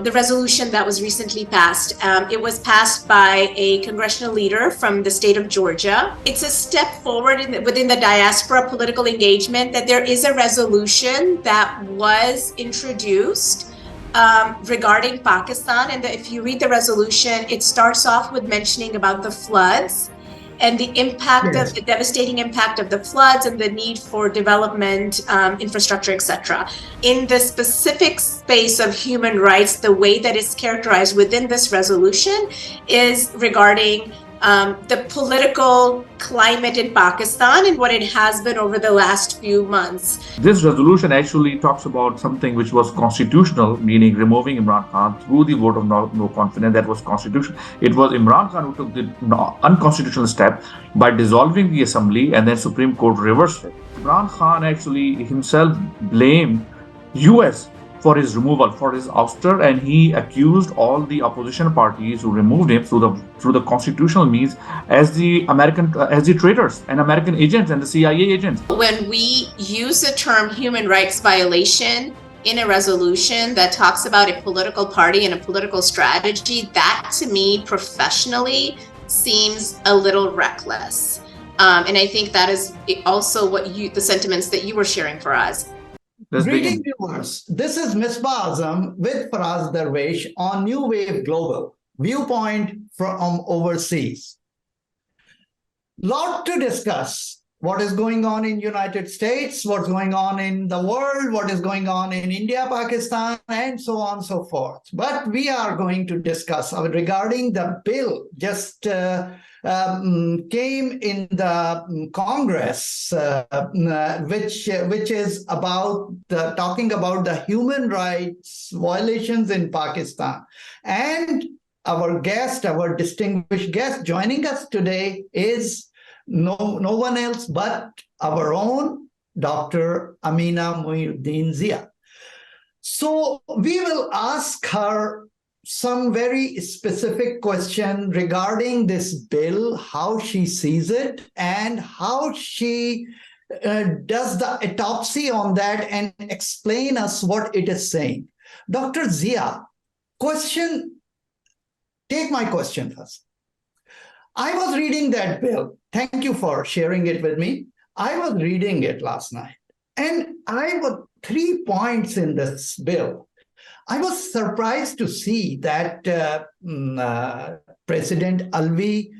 the resolution that was recently passed. It was passed by a congressional leader from the state of Georgia. It's a step forward within the diaspora political engagement that there is a resolution that was introduced regarding Pakistan. And if you read the resolution, it starts off with mentioning about the floods and the impact of the devastating impact of the floods and the need for development, infrastructure, etc. In the specific space of human rights, the way that it's characterized within this resolution is regarding the political climate in Pakistan and what it has been over the last few months. This resolution actually talks about something which was constitutional, meaning removing Imran Khan through the vote of no confidence. That was constitutional. It was Imran Khan who took the unconstitutional step by dissolving the assembly, and then Supreme Court reversed it. Imran Khan actually himself blamed US for his removal, for his ouster, and he accused all the opposition parties who removed him through the constitutional means as the traitors and American agents and the CIA agents. When we use the term human rights violation in a resolution that talks about a political party and a political strategy, that to me professionally seems a little reckless. And I think that is also the sentiments that you were sharing for us. Greetings, viewers. This is Misbah Azam with Faraz Dervesh on New Wave Global, viewpoint from overseas. Lot to discuss. What is going on in United States, what's going on in the world, what is going on in India, Pakistan, and so on and so forth. But we are going to discuss regarding the bill just came in the Congress, which is about talking about the human rights violations in Pakistan. And our distinguished guest joining us today is no one else but our own Dr. Ameena Zia. So we will ask her some very specific question regarding this bill, how she sees it, and how she does the autopsy on that and explain us what it is saying. Dr. Zia, take my question first. I was reading that bill. Thank you for sharing it with me. I was reading it last night, and I got 3 points in this bill. I was surprised to see that President Alvi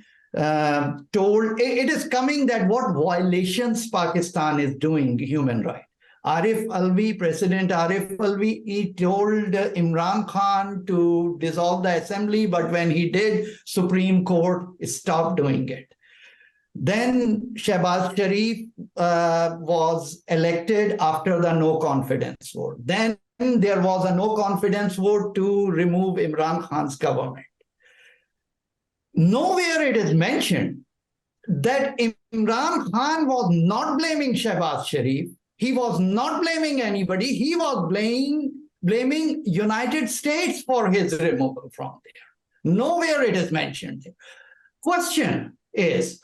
told it is coming that what violations Pakistan is doing human rights. President Arif Alvi, he told Imran Khan to dissolve the assembly, but when he did, Supreme Court stopped doing it. Then Shehbaz Sharif was elected after the no confidence vote. Then there was a no confidence vote to remove Imran Khan's government. Nowhere it is mentioned that Imran Khan was not blaming Shehbaz Sharif. He was not blaming anybody. He was blaming United States for his removal from there. Nowhere it is mentioned. Question is,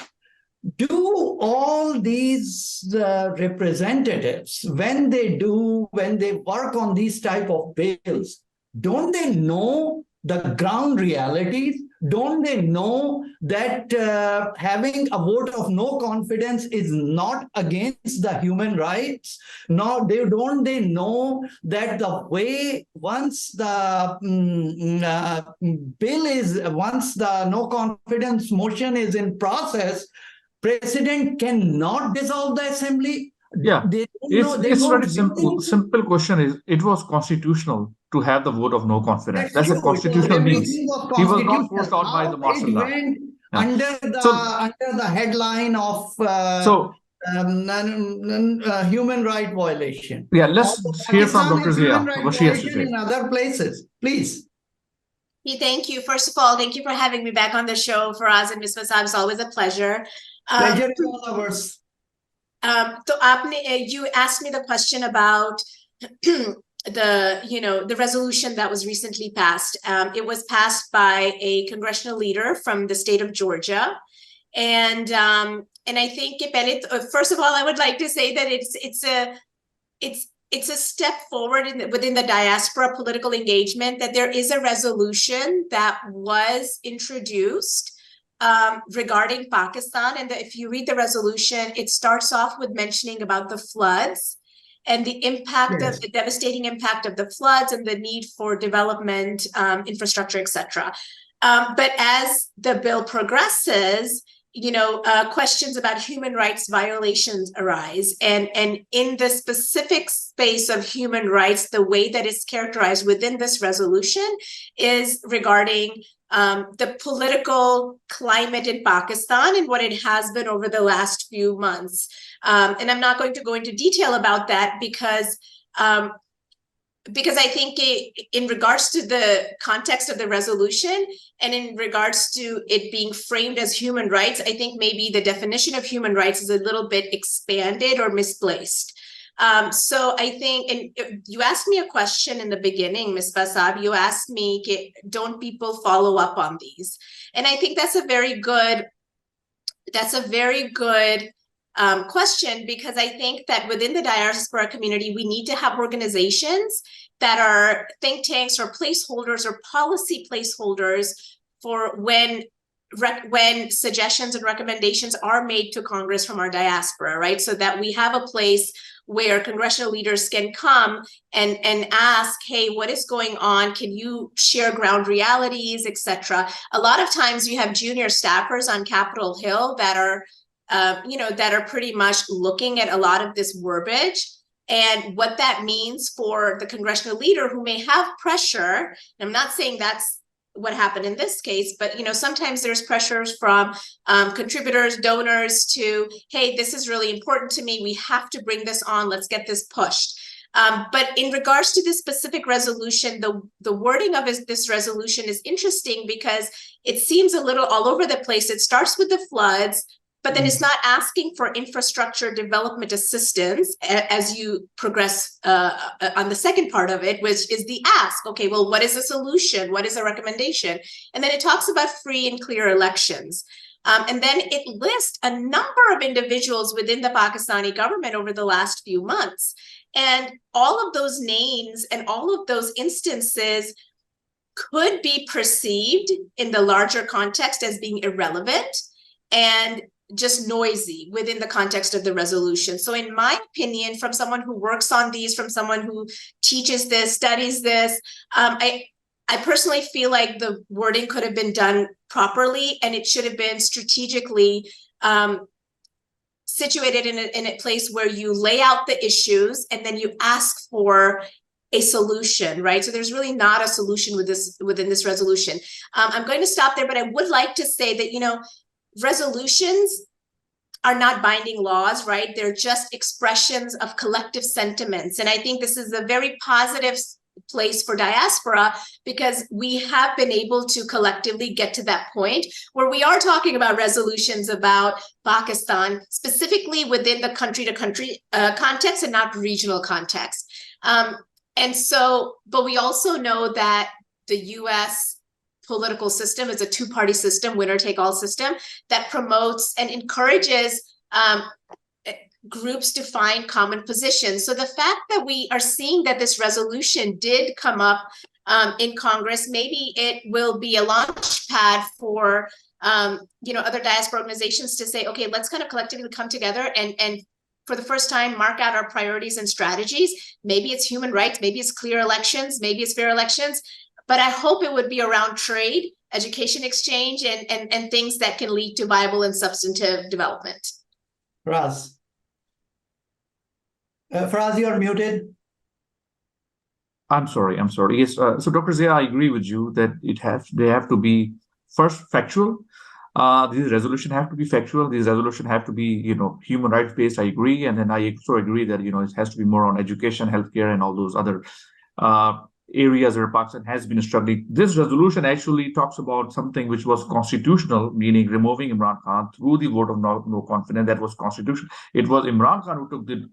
do all these representatives, when they work on these type of bills, don't they know the ground realities? Don't they know that having a vote of no confidence is not against the human rights? No, don't they know that the way once the once the no confidence motion is in process, President cannot dissolve the assembly? Yeah, it's very simple. Simple question is, it was constitutional to have the vote of no confidence. That's a constitutional means. He was not forced out by the martial law. Under the headline of human right violation. Yeah, let's hear from Dr. Zia what she has to say. In other places, please. Thank you. First of all, thank you for having me back on the show, Faraz and Misbah. It's always a pleasure. Pleasure is all ours. So you asked me the question about the resolution that was recently passed. It was passed by a congressional leader from the state of Georgia, and I think first of all, I would like to say that it's it's a step forward within the diaspora political engagement that there is a resolution that was introduced regarding Pakistan. And if you read the resolution, it starts off with mentioning about the floods and the impact of the devastating impact of the floods and the need for development, infrastructure, etc. But as the bill progresses, questions about human rights violations arise. And in the specific space of human rights, the way that it's characterized within this resolution is regarding the political climate in Pakistan and what it has been over the last few months. And I'm not going to go into detail about that because I think in regards to the context of the resolution and in regards to it being framed as human rights, I think maybe the definition of human rights is a little bit expanded or misplaced. So I think, and you asked me a question in the beginning, Misbah, you asked me, don't people follow up on these? And I think that's a very good question, because I think that within the diaspora community, we need to have organizations that are think tanks or placeholders or policy placeholders for when suggestions and recommendations are made to Congress from our diaspora, right? So that we have a place where congressional leaders can come and ask, hey, what is going on? Can you share ground realities, etc.? A lot of times you have junior staffers on Capitol Hill that are that are pretty much looking at a lot of this verbiage and what that means for the congressional leader who may have pressure. And I'm not saying that's what happened in this case, but sometimes there's pressures from contributors, donors to, hey, this is really important to me. We have to bring this on. Let's get this pushed. But in regards to this specific resolution, the wording of this resolution is interesting because it seems a little all over the place. It starts with the floods, but then it's not asking for infrastructure development assistance as you progress on the second part of it, which is the ask. Okay, well, what is a solution? What is a recommendation? And then it talks about free and clear elections. And then it lists a number of individuals within the Pakistani government over the last few months. And all of those names and all of those instances could be perceived in the larger context as being irrelevant and just noisy within the context of the resolution. So in my opinion, from someone who works on these, from someone who teaches this, studies this, I personally feel like the wording could have been done properly, and it should have been strategically situated in a place where you lay out the issues and then you ask for a solution, right? So there's really not a solution within this resolution. I'm going to stop there, but I would like to say that, resolutions are not binding laws, right? They're just expressions of collective sentiments. And I think this is a very positive place for diaspora because we have been able to collectively get to that point where we are talking about resolutions about Pakistan, specifically within the country-to-country context and not regional context. But we also know that the U.S. political system is a two-party system, winner-take-all system, that promotes and encourages groups to find common positions. So the fact that we are seeing that this resolution did come up in Congress, maybe it will be a launch pad for other diaspora organizations to say, okay, let's kind of collectively come together and for the first time mark out our priorities and strategies. Maybe it's human rights, maybe it's clear elections, maybe it's fair elections. But I hope it would be around trade, education exchange, and things that can lead to viable and substantive development. Faraz. Faraz, you're muted. I'm sorry. Yes. So Dr. Zia, I agree with you that they have to be first factual. These resolutions have to be factual. These resolutions have to be, human rights based. I agree. And then I also agree that, it has to be more on education, healthcare, and all those other areas where Pakistan has been struggling. This resolution actually talks about something which was constitutional, meaning removing Imran Khan through the vote of no confidence. That was constitutional. It was Imran Khan who took the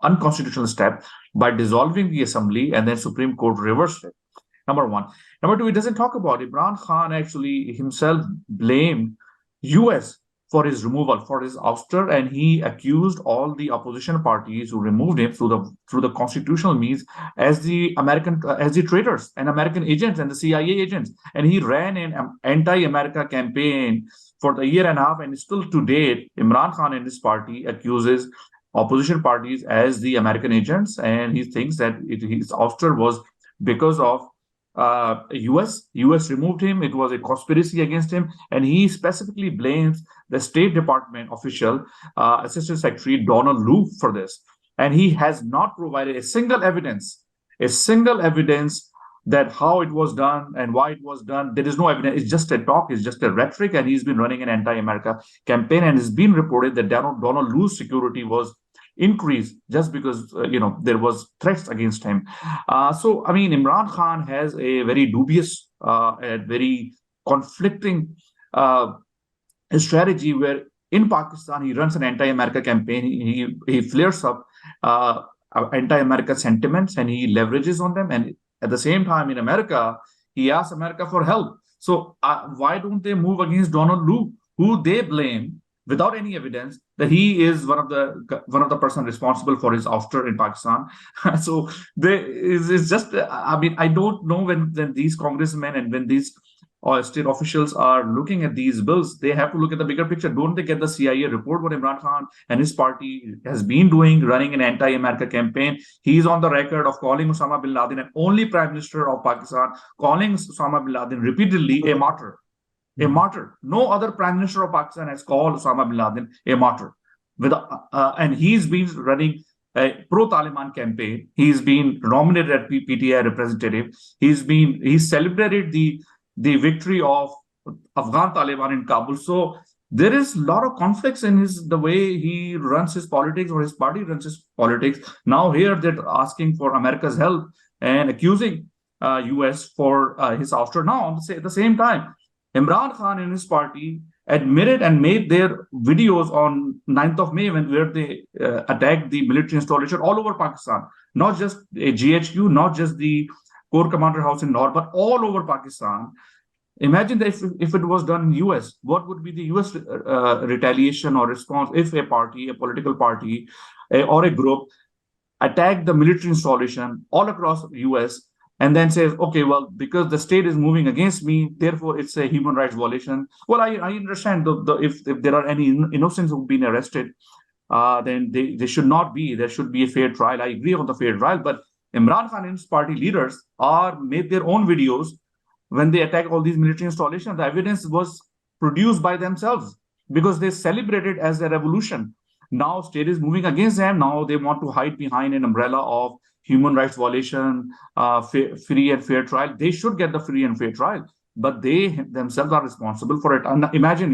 unconstitutional step by dissolving the assembly, and then Supreme Court reversed it. Number one. Number two, it doesn't talk about Imran Khan actually himself blamed US for his removal, for his ouster, and he accused all the opposition parties who removed him through the constitutional means as the traitors and American agents and the CIA agents. And he ran an anti-America campaign for the year and a half, and still to date, Imran Khan and his party accuses opposition parties as the American agents, and he thinks that his ouster was because of US removed him. It was a conspiracy against him, and he specifically blames the State Department official, Assistant Secretary Donald Lu, for this. And he has not provided a single evidence that how it was done and why it was done. There is no evidence. It's just a talk. It's just a rhetoric, and he's been running an anti-America campaign. And it's been reported that Donald Lu's security was increased just because there was threats against him. So I mean, Imran Khan has a very dubious and very conflicting strategy where in Pakistan he runs an anti-America campaign. He flares up anti-America sentiments and he leverages on them. And at the same time, in America, he asks America for help. So why don't they move against Donald Lu, who they blame without any evidence that he is one of the person responsible for his ouster in Pakistan? So it's just, I mean, I don't know when these congressmen and when these state officials are looking at these bills, they have to look at the bigger picture. Don't they get the CIA report what Imran Khan and his party has been doing, running an anti-America campaign? He's on the record of calling Osama bin Laden, and only Prime Minister of Pakistan, calling Osama bin Laden repeatedly a martyr. A martyr. No other Prime Minister of Pakistan has called Osama bin Laden a martyr. And he's been running a pro-Taliban campaign. He's been nominated as PTI representative. He's celebrated the victory of Afghan Taliban in Kabul. So there is a lot of conflicts in the way he runs his politics, or his party runs his politics. Now here they're asking for America's help and accusing US for his ouster. Now at the same time, Imran Khan and his party admitted and made their videos on 9th of May where they attacked the military installation all over Pakistan, not just a GHQ, not just the Corps Commander House in Lahore, but all over Pakistan. Imagine that if it was done in US, what would be the US retaliation or response if a political party or a group attacked the military installation all across US and then says, okay, well, because the state is moving against me, therefore it's a human rights violation. Well, I understand if there are any innocents who've been arrested, then they should not be. There should be a fair trial. I agree on the fair trial, but Imran Khan and his party leaders made their own videos when they attack all these military installations. The evidence was produced by themselves because they celebrated as a revolution. Now state is moving against them. Now they want to hide behind an umbrella of human rights violation, free and fair trial. They should get the free and fair trial, but they themselves are responsible for it. And imagine,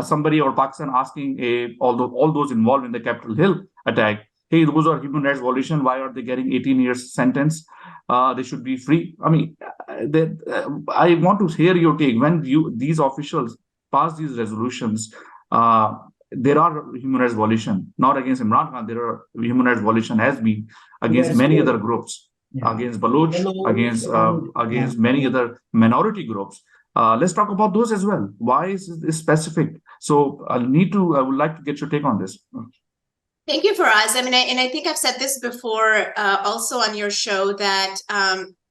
somebody or Pakistan asking all those involved in the Capitol Hill attack, hey, those are human rights violations. Why are they getting 18 years sentence? They should be free. I mean, I want to hear your take. When these officials pass these resolutions, there are human rights violations, not against Imran Khan. There are human rights violation has been against many other groups, against Baloch, against many other minority groups. Let's talk about those as well. Why is this specific? So I would like to get your take on this. Thank you, Faraz. I mean, and I think I've said this before also on your show that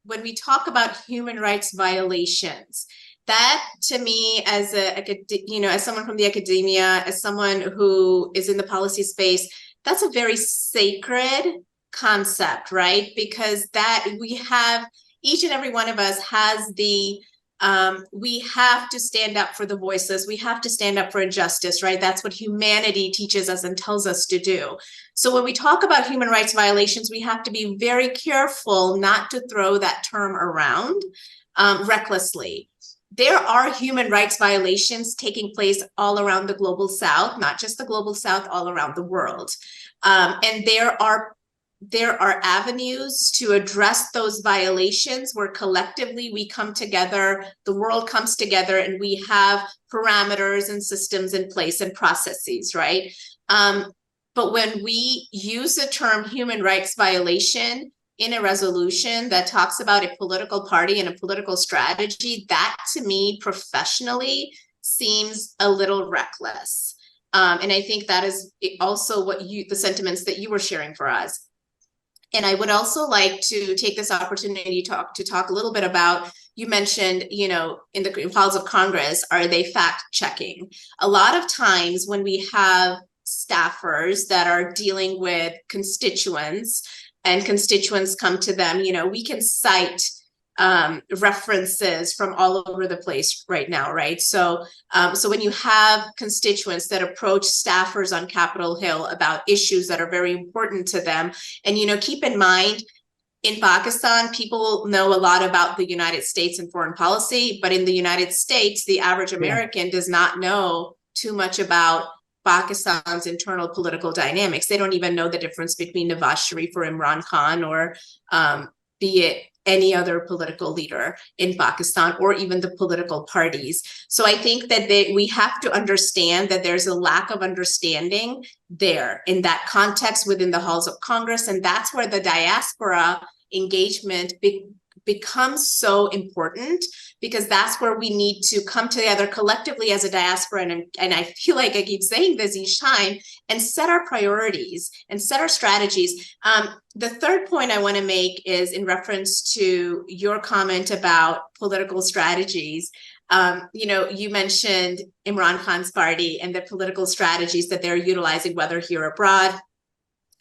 when we talk about human rights violations, that to me as as someone from the academia, as someone who is in the policy space, that's a very sacred concept, right? Because that we have, each and every one of us has we have to stand up for the voiceless. We have to stand up for injustice, right? That's what humanity teaches us and tells us to do. So when we talk about human rights violations, we have to be very careful not to throw that term around recklessly. There are human rights violations taking place all around the global South, not just the global South, all around the world. And there are avenues to address those violations where collectively we come together, the world comes together, and we have parameters and systems in place and processes, right? But when we use the term human rights violation in a resolution that talks about a political party and a political strategy, that to me professionally seems a little reckless. And I think that is also the sentiments that you were sharing for us. And I would also like to take this opportunity to talk a little bit about, you mentioned, in the halls of Congress, are they fact checking? A lot of times when we have staffers that are dealing with constituents and constituents come to them, we can cite references from all over the place right now, right? So when you have constituents that approach staffers on Capitol Hill about issues that are very important to them, and keep in mind, in Pakistan, people know a lot about the United States and foreign policy, but in the United States, the average American does not know too much about Pakistan's internal political dynamics. They don't even know the difference between Nawaz Sharif or Imran Khan, or be it any other political leader in Pakistan, or even the political parties. So I think that we have to understand that there's a lack of understanding there in that context within the halls of Congress. And that's where the diaspora engagement becomes so important, because that's where we need to come together collectively as a diaspora. And I feel like I keep saying this each time, and set our priorities and set our strategies. The third point I want to make is in reference to your comment about political strategies. You mentioned Imran Khan's party and the political strategies that they're utilizing, whether here abroad,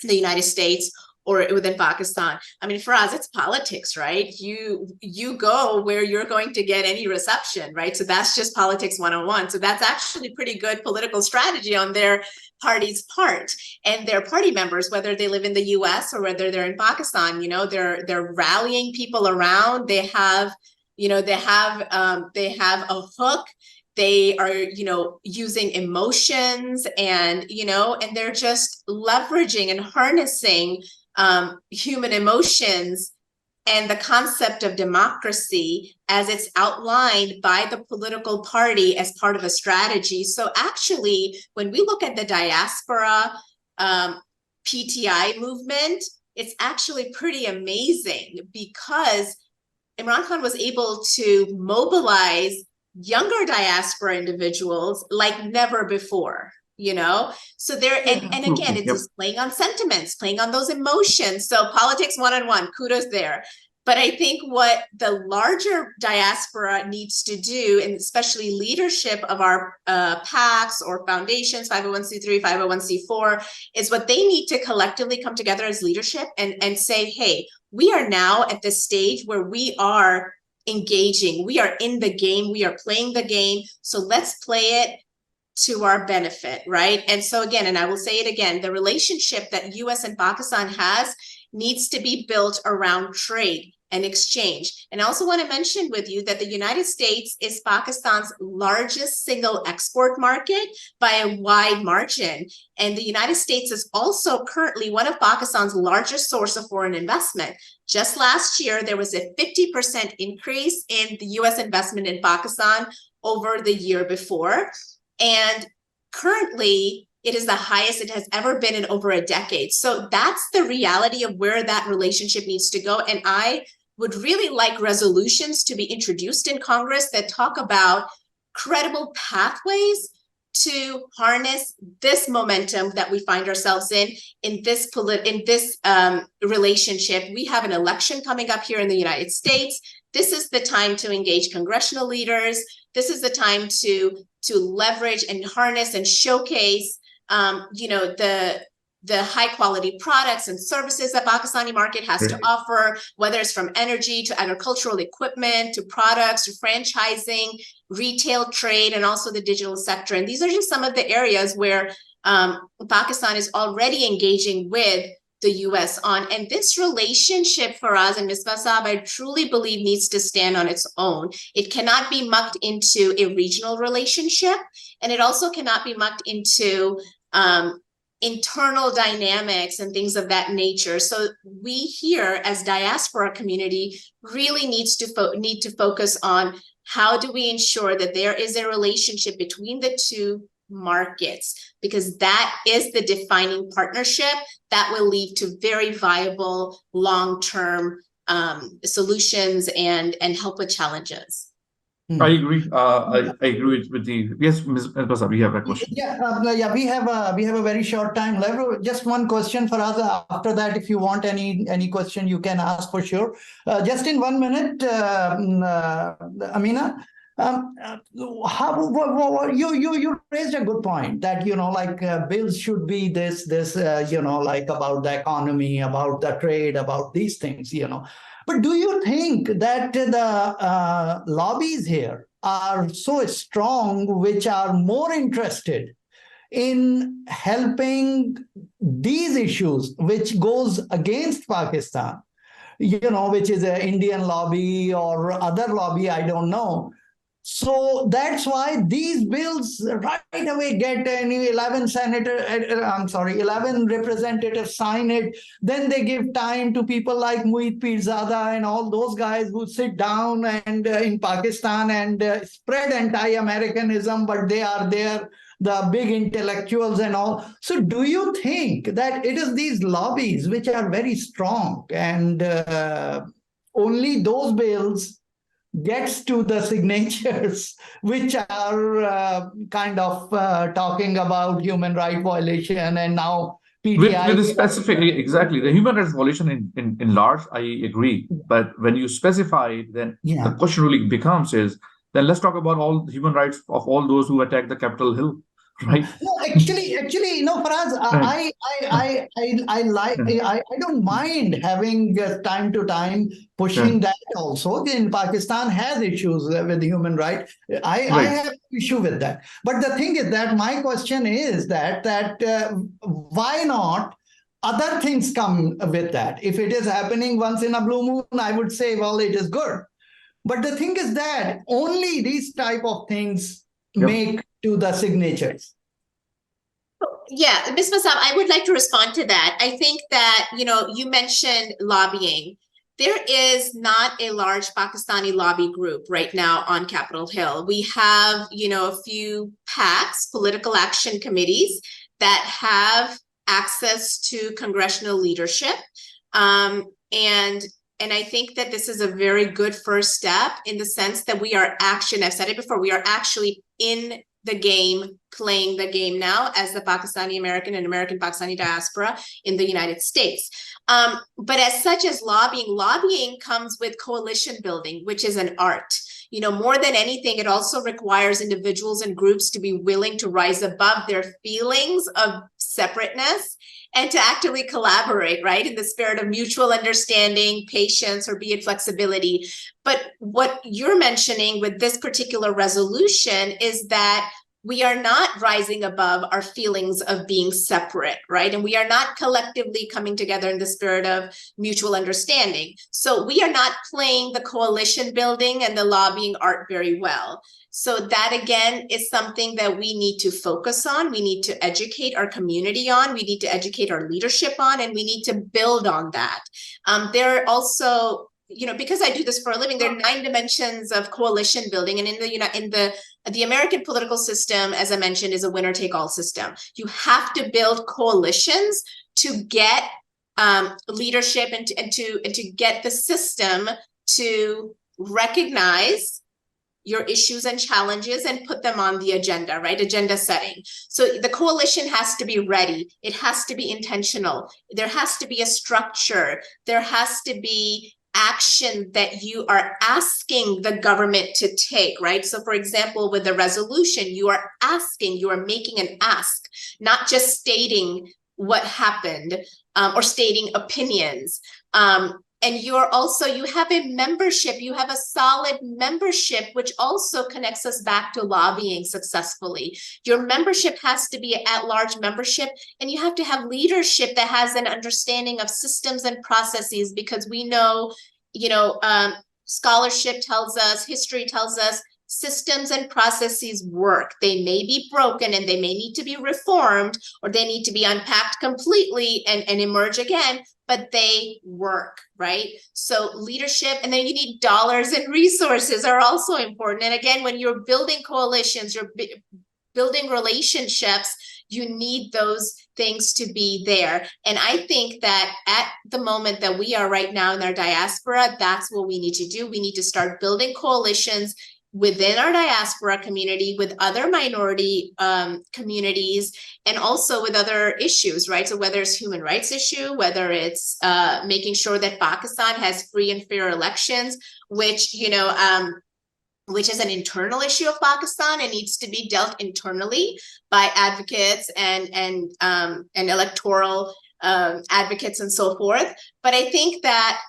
in the United States, or within Pakistan. I mean, Faraz, it's politics, right? You go where you're going to get any reception, right? So that's just politics 101. So that's actually pretty good political strategy on their party's part, and their party members, whether they live in the US or whether they're in Pakistan, they're rallying people around. They have a hook. They are, using emotions, and they're just leveraging and harnessing human emotions and the concept of democracy as it's outlined by the political party as part of a strategy. So actually, when we look at the diaspora PTI movement, it's actually pretty amazing, because Imran Khan was able to mobilize younger diaspora individuals like never before, so there, and again, it's just playing on sentiments, playing on those emotions. So politics 101, kudos there. But I think what the larger diaspora needs to do, and especially leadership of our PACs or foundations, 501c3, 501c4, is what they need to collectively come together as leadership and say, hey, we are now at this stage where we are engaging, we are in the game, we are playing the game, so let's play it to our benefit, right? And so again, and I will say it again, the relationship that US and Pakistan has needs to be built around trade and exchange. And I also want to mention with you that the United States is Pakistan's largest single export market by a wide margin. And the United States is also currently one of Pakistan's largest source of foreign investment. Just last year, there was a 50% increase in the US investment in Pakistan over the year before. And currently, it is the highest it has ever been in over a decade. So that's the reality of where that relationship needs to go. And I would really like resolutions to be introduced in Congress that talk about credible pathways to harness this momentum that we find ourselves in this relationship. We have an election coming up here in the United States. This is the time to engage congressional leaders. This is the time to leverage and harness and showcase the high quality products and services that Pakistani market has to offer, whether it's from energy to agricultural equipment, to products, to franchising, retail trade, and also the digital sector. And these are just some of the areas where Pakistan is already engaging with the US on. And this relationship for us, and Misbah Saab, I truly believe needs to stand on its own. It cannot be mucked into a regional relationship, and it also cannot be mucked into internal dynamics and things of that nature. So we here as diaspora community really need to focus on how do we ensure that there is a relationship between the two markets, because that is the defining partnership that will lead to very viable long-term solutions and help with challenges. I agree. I agree with the yes, Ms. Misbah, we have a question. Yeah, we have a very short time left. Just one question for us. After that, if you want any question, you can ask for sure. Just in 1 minute, Ameena, you raised a good point that like bills should be this like about the economy, about the trade, about these things. But do you think that the lobbies here are so strong, which are more interested in helping these issues, which goes against Pakistan, which is an Indian lobby or other lobby, I don't know. So that's why these bills right away get 11 representatives sign it. Then they give time to people like Muhit Pirzada and all those guys who sit down and in Pakistan and spread anti-Americanism, but they are there, the big intellectuals and all. So do you think that it is these lobbies which are very strong and only those bills gets to the signatures which are kind of talking about human right violation, and now With PTI. the specific, exactly, the human rights violation in large, I agree. But when you specify it, then the Yeah. question really becomes is, then let's talk about all the human rights of all those who attacked the Capitol Hill, right? No, actually, Faraz, Right. I don't mind having time to time Yeah. pushing that also. In Pakistan has issues with human rights. I Right. have issue with that. But the thing is that my question is that why not other things come with that? If it is happening once in a blue moon, I would say, well, it is good. But the thing is that only these type of things Yep. make to the signatures. Yeah, Ms. Masab, I would like to respond to that. I think that, you mentioned lobbying. There is not a large Pakistani lobby group right now on Capitol Hill. We have, a few PACs, political action committees, that have access to congressional leadership. And I think that this is a very good first step in the sense that we are I've said it before, we are actually in the game, playing the game now as the Pakistani American and American Pakistani diaspora in the United States. But as such as lobbying comes with coalition building, which is an art. More than anything, it also requires individuals and groups to be willing to rise above their feelings of separateness and to actively collaborate, right, in the spirit of mutual understanding, patience, or be it flexibility. But what you're mentioning with this particular resolution is that we are not rising above our feelings of being separate, right? And we are not collectively coming together in the spirit of mutual understanding. So we are not playing the coalition building and the lobbying art very well. So that, again, is something that we need to focus on. We need to educate our community on. We need to educate our leadership on, and we need to build on that. There are also, because I do this for a living, there are 9 dimensions of coalition building. And in the American political system, as I mentioned, is a winner-take-all system. You have to build coalitions to get leadership and to get the system to recognize your issues and challenges and put them on the agenda, right? Agenda setting. So the coalition has to be ready. It has to be intentional. There has to be a structure. There has to be action that you are asking the government to take, right? So for example, with the resolution, you are making an ask, not just stating what happened or stating opinions. And you have a membership, you have a solid membership, which also connects us back to lobbying successfully. Your membership has to be at-large membership, and you have to have leadership that has an understanding of systems and processes, because we know, scholarship tells us, history tells us, systems and processes work. They may be broken and they may need to be reformed, or they need to be unpacked completely and emerge again, but they work, right? So leadership, and then you need dollars and resources are also important. And again, when you're building coalitions, you're building relationships, you need those things to be there. And I think that at the moment that we are right now in our diaspora, that's what we need to do. We need to start building coalitions within our diaspora community, with other minority communities, and also with other issues, right? So whether it's human rights issue, whether it's making sure that Pakistan has free and fair elections, which, which is an internal issue of Pakistan and needs to be dealt internally by advocates and electoral advocates and so forth. But I think that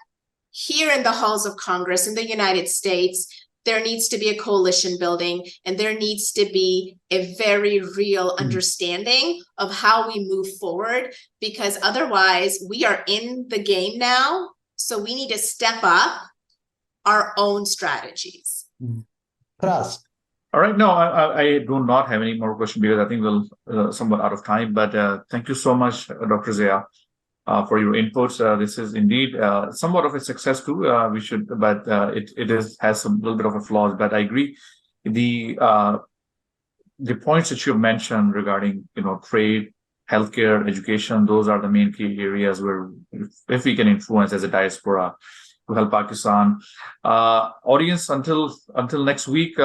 here in the halls of Congress in the United States, there needs to be a coalition building, and there needs to be a very real understanding of how we move forward, because otherwise we are in the game now. So we need to step up our own strategies. Faraz. All right. No, I do not have any more questions because I think we'll somewhat out of time. But thank you so much, Dr. Zia, for your inputs. This is indeed somewhat of a success too. But it has some little bit of a flaws. But I agree, the points that you mentioned regarding trade, healthcare, education, those are the main key areas where if we can influence as a diaspora to help Pakistan. Audience, until next week,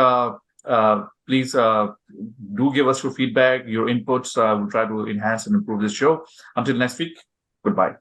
please do give us your feedback, your inputs. We'll try to enhance and improve this show. Until next week, goodbye.